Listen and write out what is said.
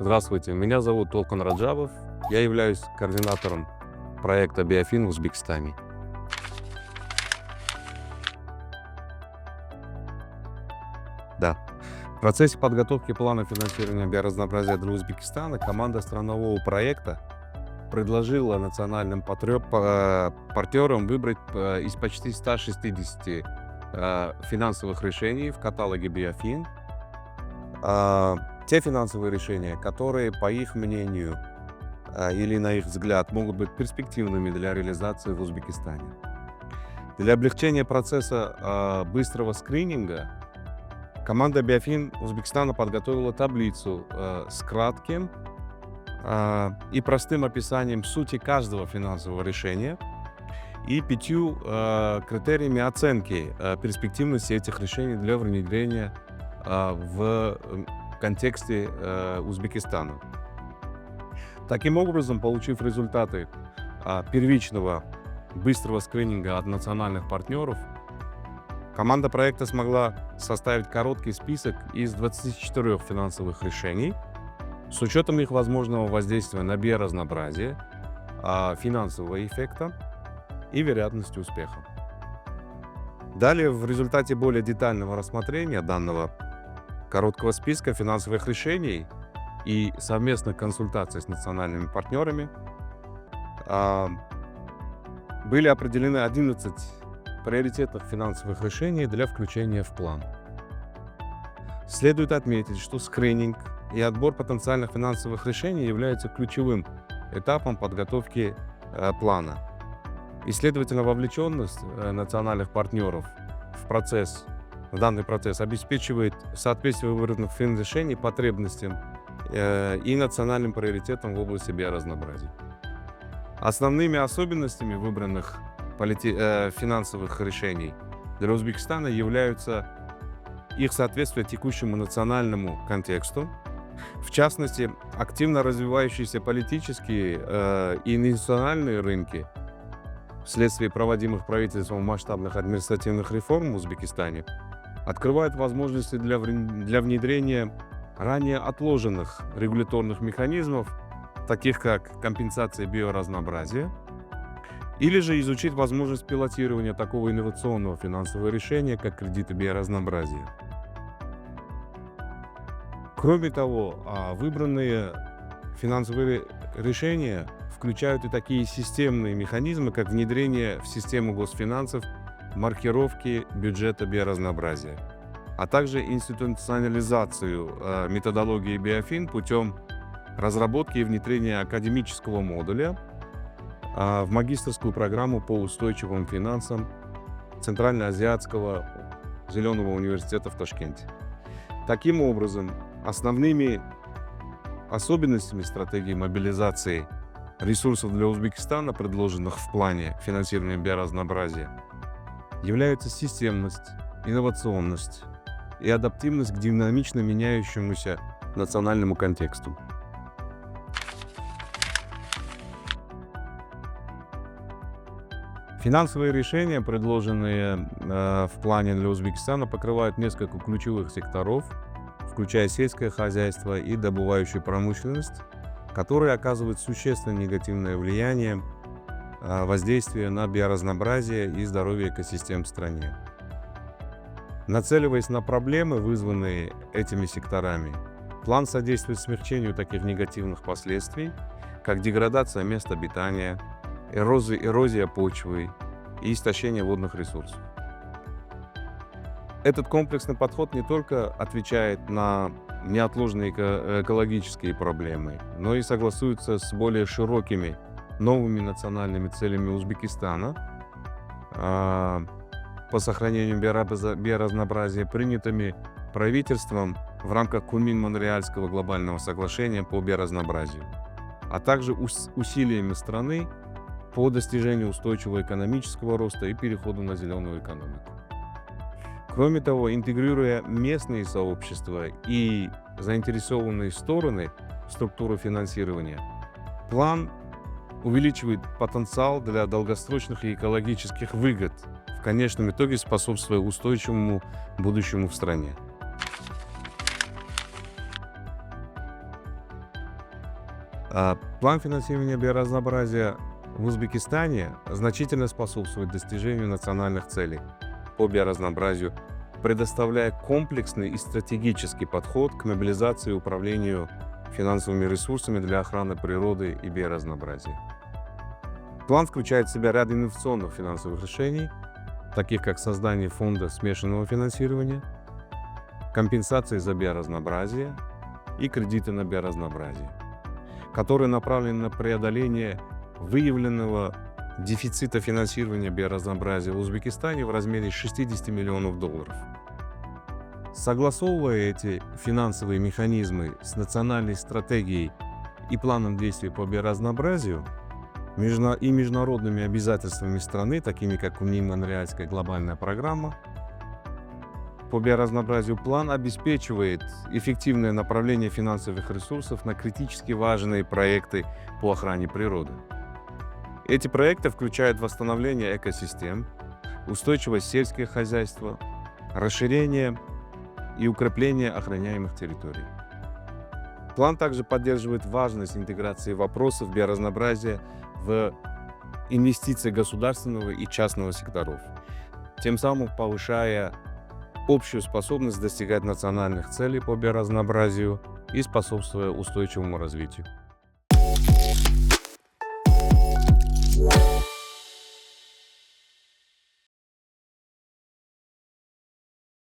Здравствуйте, меня зовут Толкун Раджабов. Я являюсь координатором проекта «Биофин» в Узбекистане. Да. В процессе подготовки плана финансирования биоразнообразия для Узбекистана команда странового проекта предложила национальным партнерам выбрать из почти 160 финансовых решений в каталоге «Биофин» те финансовые решения, которые, по их мнению или на их взгляд, могут быть перспективными для реализации в Узбекистане. Для облегчения процесса быстрого скрининга команда «Биофин» Узбекистана подготовила таблицу с кратким и простым описанием сути каждого финансового решения и 5 критериями оценки перспективности этих решений для внедрения в контексте Узбекистана. Таким образом, получив результаты первичного быстрого скрининга от национальных партнеров, команда проекта смогла составить короткий список из 24 финансовых решений с учетом их возможного воздействия на биоразнообразие, финансового эффекта и вероятности успеха. Далее, в результате более детального рассмотрения данного короткого списка финансовых решений и совместных консультаций с национальными партнерами были определены 11 приоритетных финансовых решений для включения в план. Следует отметить, что скрининг и отбор потенциальных финансовых решений являются ключевым этапом подготовки плана. И, следовательно, вовлеченность национальных партнеров в данный процесс обеспечивает соответствие выбранных финрешений потребностям и национальным приоритетам в области биоразнообразия. Основными особенностями выбранных финансовых решений для Узбекистана являются их соответствие текущему национальному контексту, в частности, активно развивающиеся политические и инвестиционные рынки вследствие проводимых правительством масштабных административных реформ в Узбекистане открывают возможности для внедрения ранее отложенных регуляторных механизмов, таких как компенсация биоразнообразия, или же изучить возможность пилотирования такого инновационного финансового решения, как кредиты биоразнообразия. Кроме того, выбранные финансовые решения включают и такие системные механизмы, как внедрение в систему госфинансов маркировки бюджета биоразнообразия, а также институционализацию методологии Биофин путем разработки и внедрения академического модуля в магистерскую программу по устойчивым финансам Центральноазиатского зеленого университета в Ташкенте. Таким образом, основными особенностями стратегии мобилизации ресурсов для Узбекистана, предложенных в плане финансирования биоразнообразия, являются системность, инновационность и адаптивность к динамично меняющемуся национальному контексту. Финансовые решения, предложенные в плане для Узбекистана, покрывают несколько ключевых секторов, включая сельское хозяйство и добывающую промышленность, которые оказывают существенное негативное влияние воздействия на биоразнообразие и здоровье экосистем в стране. Нацеливаясь на проблемы, вызванные этими секторами, план содействует смягчению таких негативных последствий, как деградация мест обитания, эрозия почвы и истощение водных ресурсов. Этот комплексный подход не только отвечает на неотложные экологические проблемы, но и согласуется с более широкими новыми национальными целями Узбекистана по сохранению биоразнообразия, принятыми правительством в рамках Кунмин-Монреальского глобального соглашения по биоразнообразию, а также усилиями страны по достижению устойчивого экономического роста и переходу на зеленую экономику. Кроме того, интегрируя местные сообщества и заинтересованные стороны в структуру финансирования, план увеличивает потенциал для долгосрочных и экологических выгод, в конечном итоге способствуя устойчивому будущему в стране. План финансирования биоразнообразия в Узбекистане значительно способствует достижению национальных целей по биоразнообразию, предоставляя комплексный и стратегический подход к мобилизации и управлению финансовыми ресурсами для охраны природы и биоразнообразия. План включает в себя ряд инновационных финансовых решений, таких как создание фонда смешанного финансирования, компенсации за биоразнообразие и кредиты на биоразнообразие, которые направлены на преодоление выявленного дефицита финансирования биоразнообразия в Узбекистане в размере $60 миллионов. Согласовывая эти финансовые механизмы с национальной стратегией и планом действий по биоразнообразию и международными обязательствами страны, такими как Монреальская глобальная программа по биоразнообразию, план обеспечивает эффективное направление финансовых ресурсов на критически важные проекты по охране природы. Эти проекты включают восстановление экосистем, устойчивость сельского хозяйства, расширение и укрепление охраняемых территорий. План также поддерживает важность интеграции вопросов биоразнообразия в инвестиции государственного и частного секторов, тем самым повышая общую способность достигать национальных целей по биоразнообразию и способствуя устойчивому развитию.